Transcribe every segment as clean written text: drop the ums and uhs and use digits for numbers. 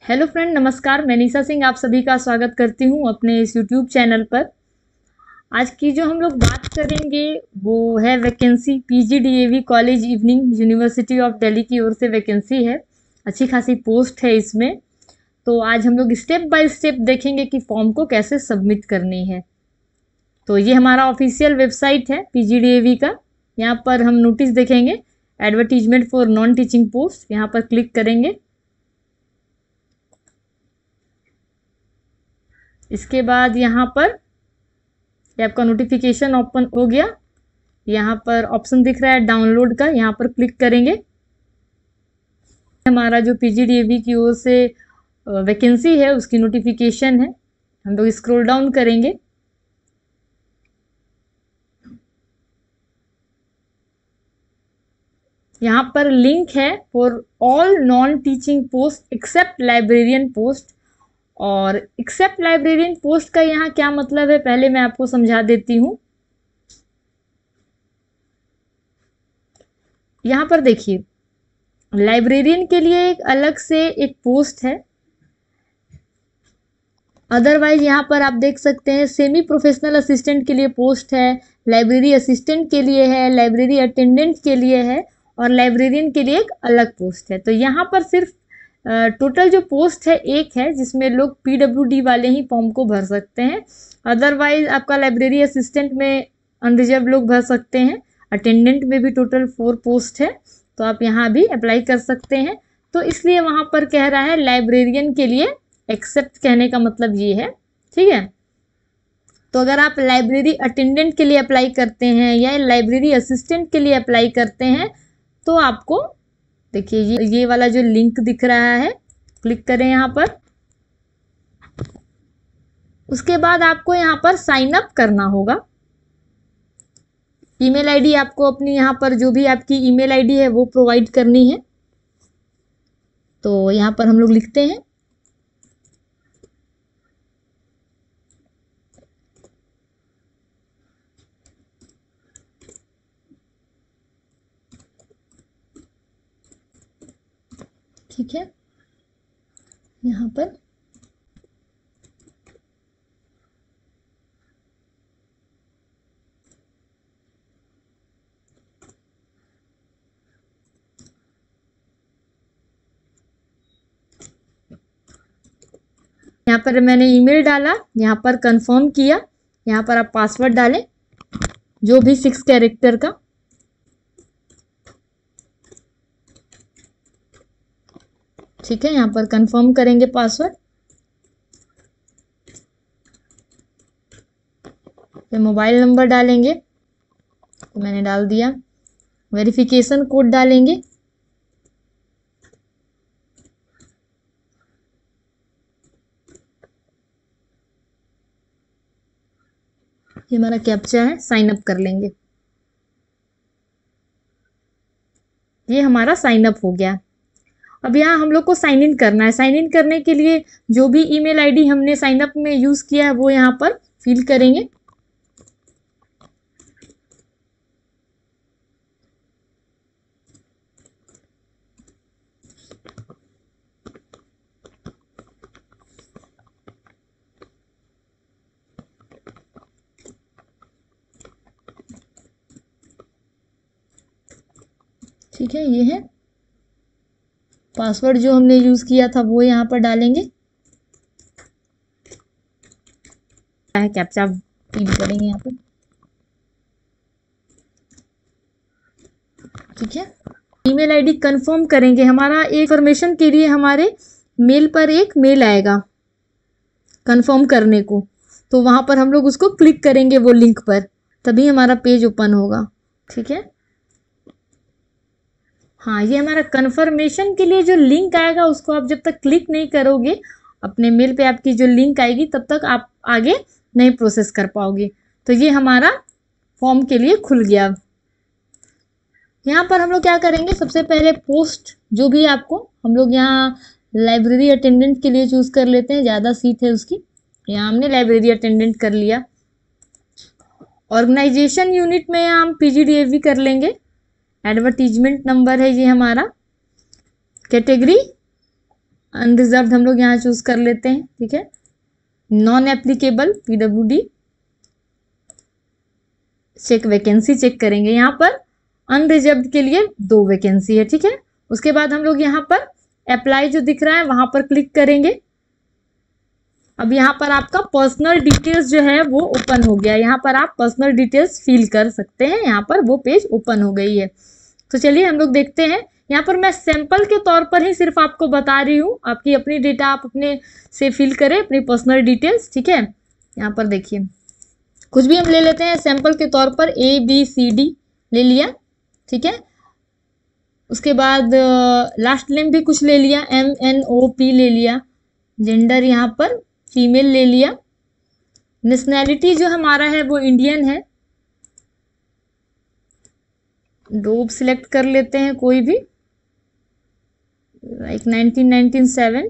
Hello friend, नमस्कार। मैं निशा सिंह आप सभी का स्वागत करती हूँ अपने इस यूट्यूब चैनल पर। आज की जो हम लोग बात करेंगे वो है vacancy. PGDAV college evening, university of Delhi की ओर से वैकेंसी है। अच्छी खासी पोस्ट है इसमें। तो आज हम लोग स्टेप बाय स्टेप देखेंगे कि फॉर्म को कैसे सबमिट करनी है। तो ये हमारा ऑफिशियल वेबसाइट है पीजीडीएवी का। यहाँ पर हम नोटिस देखेंगे, advertisement for non teaching post. यहाँ पर क्लिक करेंगे। इसके बाद यहाँ पर ये आपका नोटिफिकेशन ओपन हो गया। यहाँ पर ऑप्शन दिख रहा है डाउनलोड का, यहाँ पर क्लिक करेंगे। हमारा जो पीजीडीएवी की ओर से वैकेंसी है उसकी नोटिफिकेशन है। हम लोग स्क्रॉल डाउन करेंगे। यहाँ पर लिंक है for all non teaching post except librarian post. और एक्सेप्ट लाइब्रेरियन पोस्ट का यहाँ क्या मतलब है, पहले मैं आपको समझा देती हूँ। यहाँ पर देखिए, लाइब्रेरियन के लिए एक अलग से एक पोस्ट है। अदरवाइज यहाँ पर आप देख सकते हैं सेमी प्रोफेशनल असिस्टेंट के लिए पोस्ट है, लाइब्रेरी असिस्टेंट के लिए है, लाइब्रेरी अटेंडेंट के लिए है और लाइब्रेरियन के लिए एक अलग पोस्ट है। तो यहाँ पर सिर्फ टोटल जो पोस्ट है एक है, जिसमें लोग पीडब्ल्यूडी वाले ही फॉर्म को भर सकते हैं। अदरवाइज आपका लाइब्रेरी असिस्टेंट में अनरिजर्व लोग भर सकते हैं। अटेंडेंट में भी टोटल 4 पोस्ट है, तो आप यहाँ भी अप्लाई कर सकते हैं। तो इसलिए वहाँ पर कह रहा है लाइब्रेरियन के लिए एक्सेप्ट, कहने का मतलब ये है। ठीक है, तो अगर आप लाइब्रेरी अटेंडेंट के लिए अप्लाई करते हैं या लाइब्रेरी असिस्टेंट के लिए अप्लाई करते हैं तो आपको देखिए ये वाला जो लिंक दिख रहा है, क्लिक करें यहाँ पर। उसके बाद आपको यहाँ पर साइन अप करना होगा। ईमेल आईडी आपको अपनी यहाँ पर जो भी आपकी ईमेल आईडी है वो प्रोवाइड करनी है। तो यहाँ पर हम लोग लिखते हैं ठीक है। यहाँ पर मैंने ईमेल डाला, यहाँ पर कंफर्म किया। यहाँ पर आप पासवर्ड डालें जो भी 6 कैरेक्टर का। ठीक है, यहाँ पर कंफर्म करेंगे पासवर्ड। फिर मोबाइल नंबर डालेंगे, तो मैंने डाल दिया। वेरिफिकेशन कोड डालेंगे। ये हमारा कैप्चा है, साइन अप कर लेंगे। ये हमारा साइन अप हो गया। अब यहाँ हम लोग को साइन इन करना है। साइन इन करने के लिए जो भी ईमेल आईडी हमने साइन अप में यूज किया है वो यहाँ पर फिल करेंगे। ठीक है, ये है पासवर्ड जो हमने यूज किया था वो यहाँ पर डालेंगे। कैप्चा फिल करेंगे यहाँ पर। ठीक है, ईमेल आईडी कंफर्म करेंगे। हमारा इंफॉर्मेशन के लिए हमारे मेल पर एक मेल आएगा कंफर्म करने को, तो वहां पर हम लोग उसको क्लिक करेंगे वो लिंक पर, तभी हमारा पेज ओपन होगा। ठीक है, हाँ, ये हमारा कंफर्मेशन के लिए जो लिंक आएगा उसको आप जब तक क्लिक नहीं करोगे, अपने मेल पे आपकी जो लिंक आएगी तब तक आप आगे नहीं प्रोसेस कर पाओगे। तो ये हमारा फॉर्म के लिए खुल गया। यहाँ पर हम लोग क्या करेंगे, सबसे पहले पोस्ट जो भी आपको, हम लोग यहाँ लाइब्रेरी अटेंडेंट के लिए चूज कर लेते हैं, ज़्यादा सीट है उसकी। यहाँ हमने लाइब्रेरी अटेंडेंट कर लिया। ऑर्गेनाइजेशन यूनिट में हम पीजीडीएवी कर लेंगे। एडवर्टीजमेंट नंबर है ये हमारा। कैटेगरी अनरिजर्व्ड हम लोग यहाँ चूज कर लेते हैं, ठीक है। Non applicable PWD, check vacancy check करेंगे। यहाँ पर अनरिजर्व्ड के लिए 2 वैकेंसी है, ठीक है। उसके बाद हम लोग यहाँ पर अप्लाई जो दिख रहा है वहां पर क्लिक करेंगे। अब यहाँ पर आपका पर्सनल डिटेल्स जो है वो ओपन हो गया। यहाँ पर आप पर्सनल डिटेल्स फिल कर सकते हैं, यहाँ पर वो पेज ओपन हो गई है। तो चलिए हम लोग देखते हैं। यहाँ पर मैं सैंपल के तौर पर ही सिर्फ आपको बता रही हूँ, आपकी अपनी डेटा आप अपने से फिल करें, अपनी पर्सनल डिटेल्स, ठीक है। यहाँ पर देखिए कुछ भी हम ले लेते हैं सैंपल के तौर पर, ABCD ले लिया, ठीक है। उसके बाद लास्ट नेम भी कुछ ले लिया, MNOP ले लिया। जेंडर यहाँ पर फीमेल ले लिया। नेशनैलिटी जो हमारा है वो इंडियन है। डोब सिलेक्ट कर लेते हैं कोई भी, लाइक 1997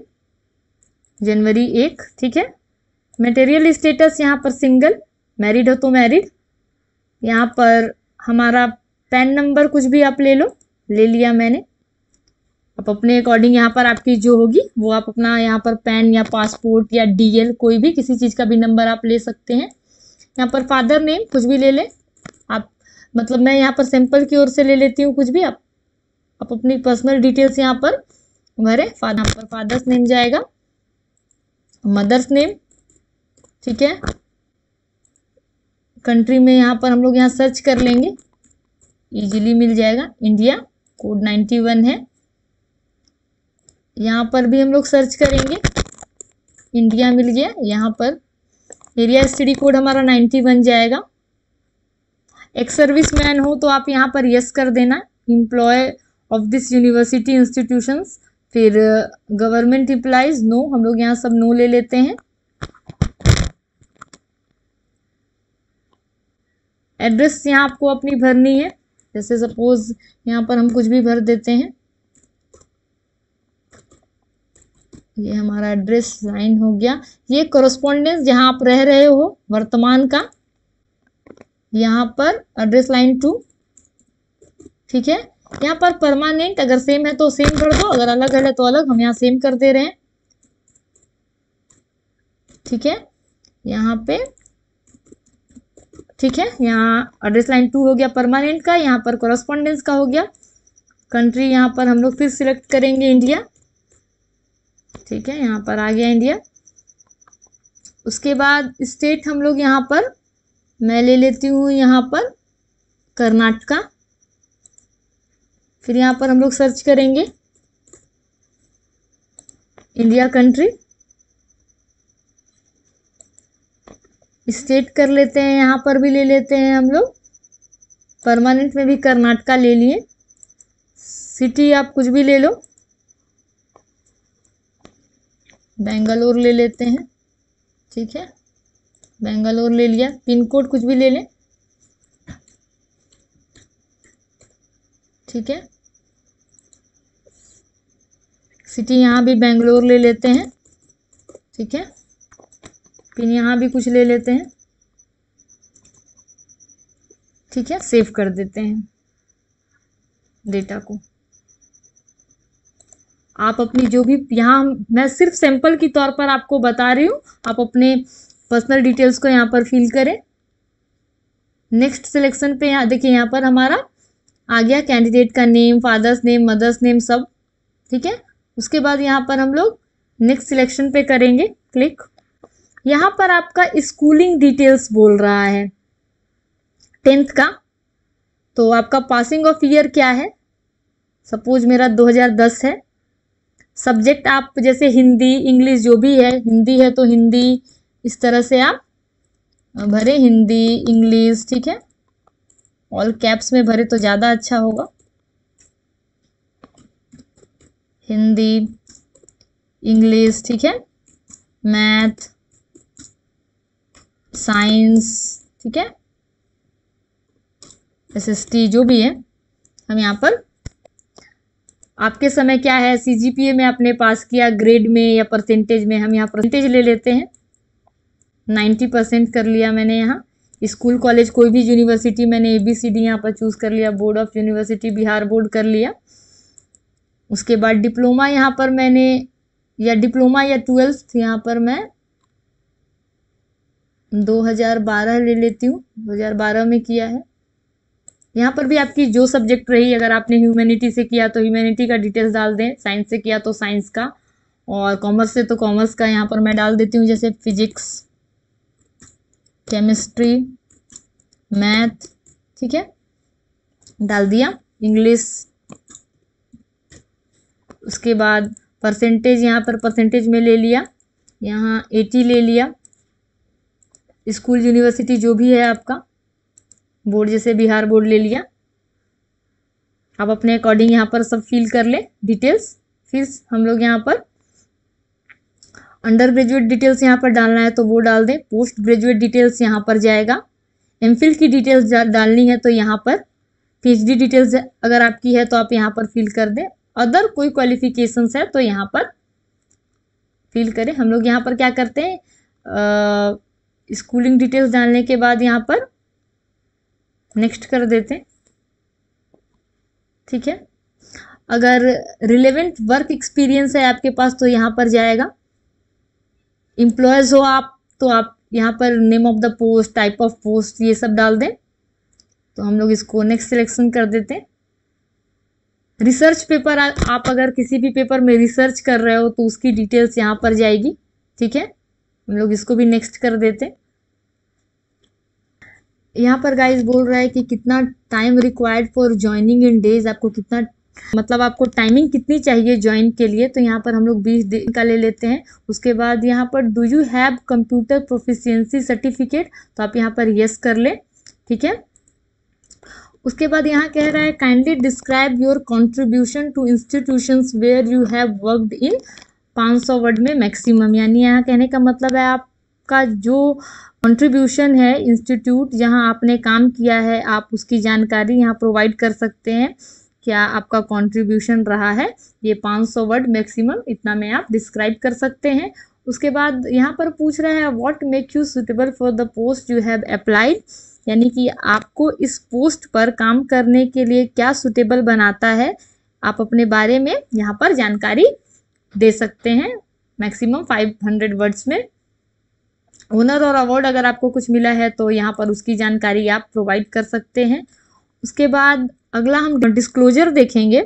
जनवरी 1, ठीक है। मटेरियल स्टेटस यहाँ पर सिंगल, मैरिड हो तो मैरिड। यहाँ पर हमारा पैन नंबर कुछ भी आप ले लो, ले लिया मैंने। आप अपने अकॉर्डिंग यहाँ पर आपकी जो होगी वो आप अपना यहाँ पर पैन या पासपोर्ट या DL कोई भी किसी चीज़ का भी नंबर आप ले सकते हैं। यहाँ पर फादर नेम कुछ भी ले लें आप, मतलब मैं यहाँ पर सैंपल की ओर से ले लेती हूँ कुछ भी। आप अपनी पर्सनल डिटेल्स यहाँ पर भरें। यहाँ पर फादर्स नेम जाएगा, मदर्स नेम, ठीक है। कंट्री में यहाँ पर हम लोग यहाँ सर्च कर लेंगे, इजीली मिल जाएगा। इंडिया, कोड 91 है। यहाँ पर भी हम लोग सर्च करेंगे, इंडिया मिल गया। यहाँ पर एरिया STD कोड हमारा 91 जाएगा। एक्स सर्विस मैन हो तो आप यहाँ पर यस कर देना, employ of this university institutions. फिर गवर्नमेंट एम्प्लॉइज नो, हम लोग यहाँ सब नो ले लेते हैं। एड्रेस यहाँ आपको अपनी भरनी है, जैसे सपोज यहाँ पर हम कुछ भी भर देते हैं। ये हमारा एड्रेस लाइन हो गया। ये कोरस्पॉन्डेंस जहाँ आप रह रहे हो वर्तमान का, यहाँ पर एड्रेस लाइन 2, ठीक है। यहाँ पर परमानेंट अगर सेम है तो सेम कर दो, अगर अलग है तो अलग, हम यहाँ सेम कर दे रहे हैं, ठीक है। यहाँ पे ठीक है, यहाँ एड्रेस लाइन 2 हो गया परमानेंट का, यहाँ पर कोरस्पॉन्डेंस का हो गया। कंट्री यहाँ पर हम लोग फिर सिलेक्ट करेंगे इंडिया, ठीक है। यहाँ पर आ गया इंडिया। उसके बाद स्टेट हम लोग यहाँ पर, मैं ले लेती हूँ यहाँ पर कर्नाटका। फिर यहाँ पर हम लोग सर्च करेंगे इंडिया कंट्री, स्टेट कर लेते हैं, यहाँ पर भी ले लेते हैं हम लोग, परमानेंट में भी कर्नाटका ले लिए। सिटी आप कुछ भी ले लो, बेंगलोर ले लेते हैं, ठीक है। बेंगलोर ले लिया। पिन कोड कुछ भी ले लें, ठीक है। सिटी यहाँ भी बेंगलोर ले लेते हैं, ठीक है। पिन यहाँ भी कुछ ले लेते हैं, ठीक है। सेव कर देते हैं डेटा को। आप अपनी जो भी, यहाँ मैं सिर्फ सैंपल की तौर पर आपको बता रही हूँ, आप अपने पर्सनल डिटेल्स को यहाँ पर फिल करें। नेक्स्ट सिलेक्शन पे यहाँ देखिए, यहाँ पर हमारा आ गया कैंडिडेट का name, father's name, mother's name सब, ठीक है। उसके बाद यहाँ पर हम लोग नेक्स्ट सिलेक्शन पे करेंगे क्लिक। यहाँ पर आपका स्कूलिंग डिटेल्स बोल रहा है 10th का, तो आपका पासिंग ऑफ ईयर क्या है, सपोज मेरा 2010 है। सब्जेक्ट आप जैसे हिंदी, इंग्लिश जो भी है, हिंदी है तो हिंदी, इस तरह से आप भरे, हिंदी, इंग्लिश, ठीक है। ऑल कैप्स में भरे तो ज़्यादा अच्छा होगा। हिंदी, इंग्लिश, ठीक है, मैथ, साइंस, ठीक है, SST जो भी है, हम यहाँ पर आपके समय क्या है, CGPA में आपने पास किया, ग्रेड में या परसेंटेज में, हम यहाँ परसेंटेज ले लेते हैं। 90% कर लिया मैंने यहाँ। स्कूल कॉलेज कोई भी यूनिवर्सिटी मैंने ABCD यहाँ पर चूज़ कर लिया। Board of university Bihar board कर लिया। उसके बाद डिप्लोमा यहाँ पर मैंने या डिप्लोमा या 12th, यहाँ पर मैं 2012 ले लेती हूँ, 2012 में किया है। यहाँ पर भी आपकी जो सब्जेक्ट रही, अगर आपने ह्यूमैनिटी से किया तो ह्यूमैनिटी का डिटेल्स डाल दें, साइंस से किया तो साइंस का, और कॉमर्स से तो कॉमर्स का यहाँ पर मैं डाल देती हूँ, जैसे फिजिक्स, केमिस्ट्री, मैथ, ठीक है, डाल दिया। इंग्लिश, उसके बाद परसेंटेज, यहाँ पर परसेंटेज में ले लिया, यहाँ 80 ले लिया। स्कूल यूनिवर्सिटी जो भी है आपका, बोर्ड जैसे बिहार बोर्ड ले लिया। आप अपने अकॉर्डिंग यहाँ पर सब फिल कर ले डिटेल्स। फिर हम लोग यहाँ पर अंडर ग्रेजुएट डिटेल्स यहाँ पर डालना है तो वो डाल दें। पोस्ट ग्रेजुएट डिटेल्स यहाँ पर जाएगा। एमफिल की डिटेल्स डालनी है तो यहाँ पर, पीएचडी डिटेल्स अगर आपकी है तो आप यहाँ पर फिल कर दें। अदर कोई क्वालिफिकेशंस है तो यहाँ पर फिल करें। हम लोग यहाँ पर क्या करते हैं, स्कूलिंग डिटेल्स डालने के बाद यहाँ पर नेक्स्ट कर देते हैं, ठीक है। अगर रिलेवेंट वर्क एक्सपीरियंस है आपके पास तो यहाँ पर जाएगा। एम्प्लॉयज हो आप तो आप यहाँ पर name of the post, type of post, ये सब डाल दें। तो हम लोग इसको नेक्स्ट सिलेक्शन कर देते हैं। रिसर्च पेपर, आप अगर किसी भी पेपर में रिसर्च कर रहे हो तो उसकी डिटेल्स यहाँ पर जाएगी, ठीक है। हम लोग इसको भी नेक्स्ट कर देते हैं। यहाँ पर गाइस बोल रहा है कि कितना time required for joining in days, आपको कितना, मतलब आपको टाइमिंग कितनी चाहिए ज्वाइन के लिए। तो यहाँ पर हम लोग 20 दिन का ले लेते हैं। उसके बाद यहाँ पर do you have computer proficiency certificate, तो आप यहाँ पर यस कर ले, ठीक है। उसके बाद यहाँ कह रहा है kindly describe your contribution to institutions where you have worked in, 500 word में मैक्सिमम। यानी यहाँ कहने का मतलब है आपका जो कंट्रीब्यूशन है इंस्टीट्यूट जहाँ आपने काम किया है, आप उसकी जानकारी यहाँ प्रोवाइड कर सकते हैं। क्या आपका कंट्रीब्यूशन रहा है, ये 500 वर्ड मैक्सिमम, इतना में आप डिस्क्राइब कर सकते हैं। उसके बाद यहाँ पर पूछ रहा है what make you suitable for the post you have applied, यानी कि आपको इस पोस्ट पर काम करने के लिए क्या सुटेबल बनाता है, आप अपने बारे में यहाँ पर जानकारी दे सकते हैं मैक्सिमम 500 वर्ड्स में। ओनर और अवार्ड अगर आपको कुछ मिला है तो यहाँ पर उसकी जानकारी आप प्रोवाइड कर सकते हैं। उसके बाद अगला हम डिस्क्लोजर देखेंगे।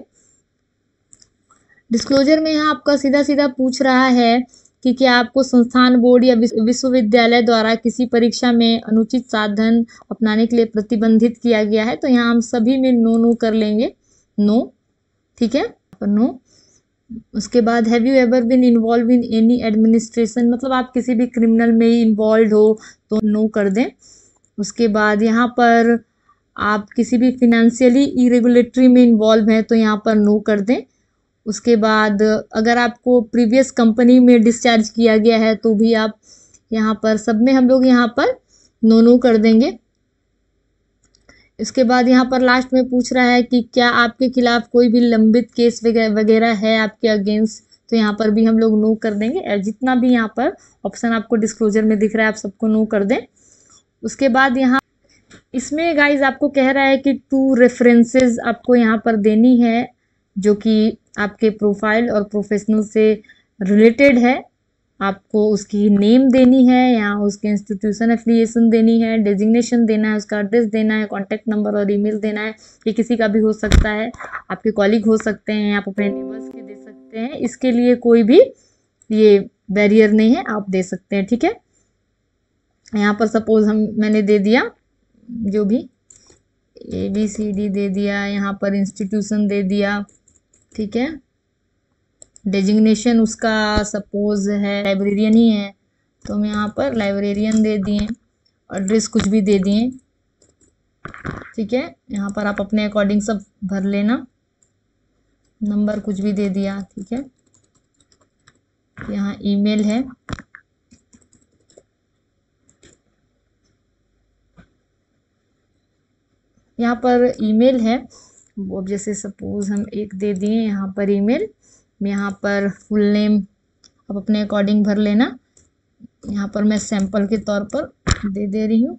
डिस्क्लोजर में यहाँ आपका सीधा सीधा पूछ रहा है कि क्या आपको संस्थान, बोर्ड या विश्वविद्यालय द्वारा किसी परीक्षा में अनुचित साधन अपनाने के लिए प्रतिबंधित किया गया है। तो यहाँ हम सभी में नो नो कर लेंगे, नो, ठीक है, नो। उसके बाद have you ever been involve in any administration, मतलब आप किसी भी क्रिमिनल में इन्वॉल्व हो तो नो कर दें। उसके बाद यहाँ पर आप किसी भी फिनेंशियली इरेगुलेटरी में इन्वॉल्व हैं तो यहाँ पर नो कर दें। उसके बाद अगर आपको प्रीवियस कंपनी में डिस्चार्ज किया गया है तो भी आप यहाँ पर, सब में हम लोग यहाँ पर नो नो कर देंगे। इसके बाद यहाँ पर लास्ट में पूछ रहा है कि क्या आपके खिलाफ कोई भी लंबित केस वगैरह है आपके अगेंस्ट, तो यहाँ पर भी हम लोग नो कर देंगे। जितना भी यहाँ पर ऑप्शन आपको डिस्क्लोजर में दिख रहा है आप सबको नो कर दें। उसके बाद यहाँ इसमें गाइज आपको कह रहा है कि 2 रेफरेंसेस आपको यहाँ पर देनी है जो कि आपके प्रोफाइल और प्रोफेशनल से रिलेटेड है। आपको उसकी नेम देनी है, यहाँ उसके इंस्टीट्यूशन एफिलिएशन देनी है, डेजिग्नेशन देना है, उसका एड्रेस देना है, कॉन्टैक्ट नंबर और ईमेल देना है। ये किसी का भी हो सकता है, आपके कॉलीग हो सकते हैं, आप अपने नेबर्स के दे सकते हैं। इसके लिए कोई भी ये बैरियर नहीं है, आप दे सकते हैं, ठीक है। यहाँ पर सपोज मैंने दे दिया जो भी ABCD दे दिया, यहाँ पर इंस्टीट्यूशन दे दिया, ठीक है। डेजिग्नेशन उसका सपोज है लाइब्रेरियन ही है तो हम यहाँ पर लाइब्रेरियन दे दिए, एड्रेस कुछ भी दे दिए, ठीक है। यहाँ पर आप अपने अकॉर्डिंग सब भर लेना, नंबर कुछ भी दे दिया, ठीक है। यहाँ ईमेल है, यहाँ पर ईमेल है वो, अब जैसे सपोज हम एक दे दिए यहाँ पर ईमेल, यहाँ पर फुल नेम आप अपने अकॉर्डिंग भर लेना। यहाँ पर मैं सैंपल के तौर पर दे रही हूँ,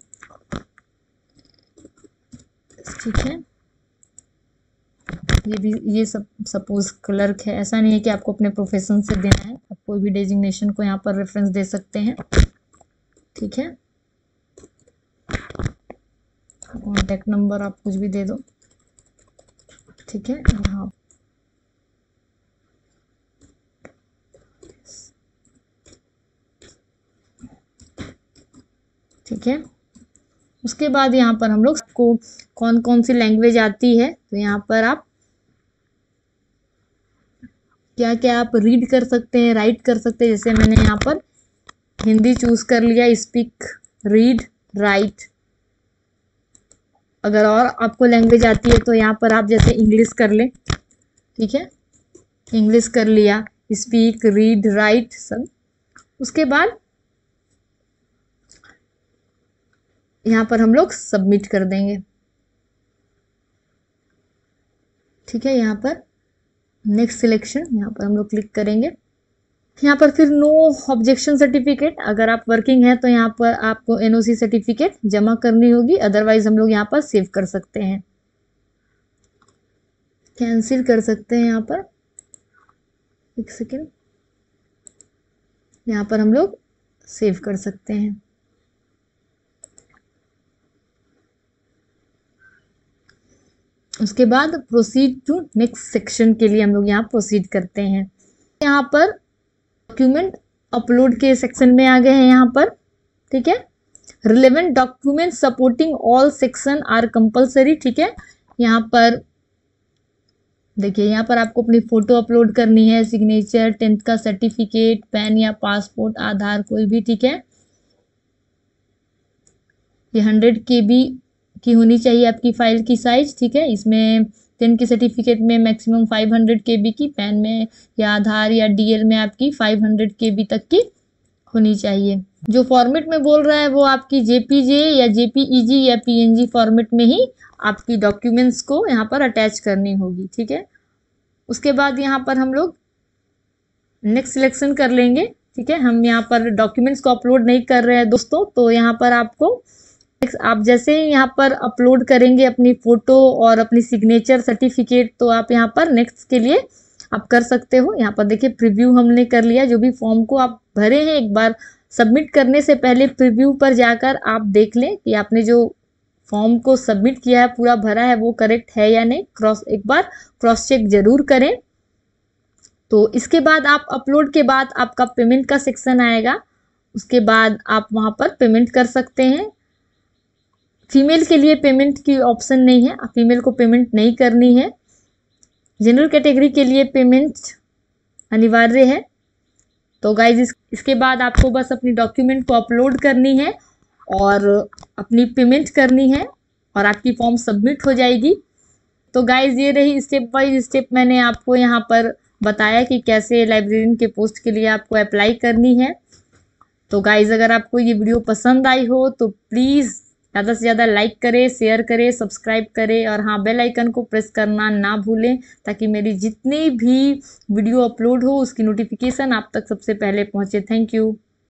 ठीक है। ये भी, ये सब सपोज क्लर्क है, ऐसा नहीं है कि आपको अपने प्रोफेशन से देना है, आप कोई भी डेजिग्नेशन को यहाँ पर रेफरेंस दे सकते हैं। ठीक है, कॉन्टैक्ट नंबर आप कुछ भी दे दो। ठीक है, हाँ ठीक है। उसके बाद यहाँ पर हम लोग को कौन कौन सी लैंग्वेज आती है, तो यहाँ पर आप क्या क्या आप रीड कर सकते हैं, राइट कर सकते हैं। जैसे मैंने यहाँ पर हिंदी चूज कर लिया, स्पीक, रीड, राइट। अगर और आपको लैंग्वेज आती है तो यहाँ पर आप जैसे इंग्लिश कर लें। ठीक है, इंग्लिश कर लिया, स्पीक, रीड, राइट सब। उसके बाद यहाँ पर हम लोग सबमिट कर देंगे। ठीक है, यहाँ पर नेक्स्ट सिलेक्शन, यहाँ पर हम लोग क्लिक करेंगे। यहाँ पर फिर नो ऑब्जेक्शन सर्टिफिकेट, अगर आप वर्किंग हैं तो यहाँ पर आपको एनओसी सर्टिफिकेट जमा करनी होगी, अदरवाइज हम लोग यहाँ पर सेव कर सकते हैं, कैंसिल कर सकते हैं। यहाँ पर एक सेकेंड, यहाँ पर हम लोग सेव कर सकते हैं। उसके बाद प्रोसीड टू नेक्स्ट सेक्शन के लिए हम लोग यहाँ प्रोसीड करते हैं। यहाँ पर डॉक्यूमेंट अपलोड के सेक्शन में आ गए हैं यहाँ पर। ठीक है, relevant document supporting all section are compulsory. ठीक है, यहाँ पर देखिए, यहाँ पर आपको अपनी फोटो अपलोड करनी है, सिग्नेचर, 10th का सर्टिफिकेट, पैन या पासपोर्ट, आधार कोई भी। ठीक है, ये 100 KB की होनी चाहिए आपकी फाइल की साइज। ठीक है, इसमें 10 के सर्टिफिकेट में मैक्सिमम 500 KB की, पैन में या आधार या DL में आपकी 500 KB तक की होनी चाहिए। जो फॉर्मेट में बोल रहा है वो आपकी JPG या JPEG या PNG फॉर्मेट में ही आपकी डॉक्यूमेंट्स को यहाँ पर अटैच करनी होगी। ठीक है, उसके बाद यहाँ पर हम लोग नेक्स्ट सिलेक्शन कर लेंगे। ठीक है, हम यहाँ पर डॉक्यूमेंट्स को अपलोड नहीं कर रहे हैं दोस्तों, तो यहाँ पर आपको आप जैसे ही यहाँ पर अपलोड करेंगे अपनी फोटो और अपनी सिग्नेचर सर्टिफिकेट, तो आप यहाँ पर नेक्स्ट के लिए आप कर सकते हो। यहाँ पर देखिए प्रीव्यू हमने कर लिया, जो भी फॉर्म को आप भरे हैं एक बार सबमिट करने से पहले प्रीव्यू पर जाकर आप देख लें कि आपने जो फॉर्म को सबमिट किया है, पूरा भरा है, वो करेक्ट है या नहीं, एक बार क्रॉस चेक जरूर करें। तो इसके बाद आप अपलोड के बाद आपका पेमेंट का सेक्शन आएगा, उसके बाद आप वहाँ पर पेमेंट कर सकते हैं। फीमेल के लिए पेमेंट की ऑप्शन नहीं है, फीमेल को पेमेंट नहीं करनी है। जनरल कैटेगरी के लिए पेमेंट अनिवार्य है। तो गाइज इसके बाद आपको बस अपनी डॉक्यूमेंट को अपलोड करनी है और अपनी पेमेंट करनी है और आपकी फॉर्म सबमिट हो जाएगी। तो गाइज ये रही स्टेप बाय स्टेप मैंने आपको यहाँ पर बताया कि कैसे लाइब्रेरियन के पोस्ट के लिए आपको अप्लाई करनी है। तो गाइज अगर आपको ये वीडियो पसंद आई हो तो प्लीज़ ज़्यादा से ज़्यादा लाइक करें, शेयर करें, सब्सक्राइब करें और हाँ, बेल आइकन को प्रेस करना ना भूलें, ताकि मेरी जितनी भी वीडियो अपलोड हो उसकी नोटिफिकेशन आप तक सबसे पहले पहुँचे। Thank you.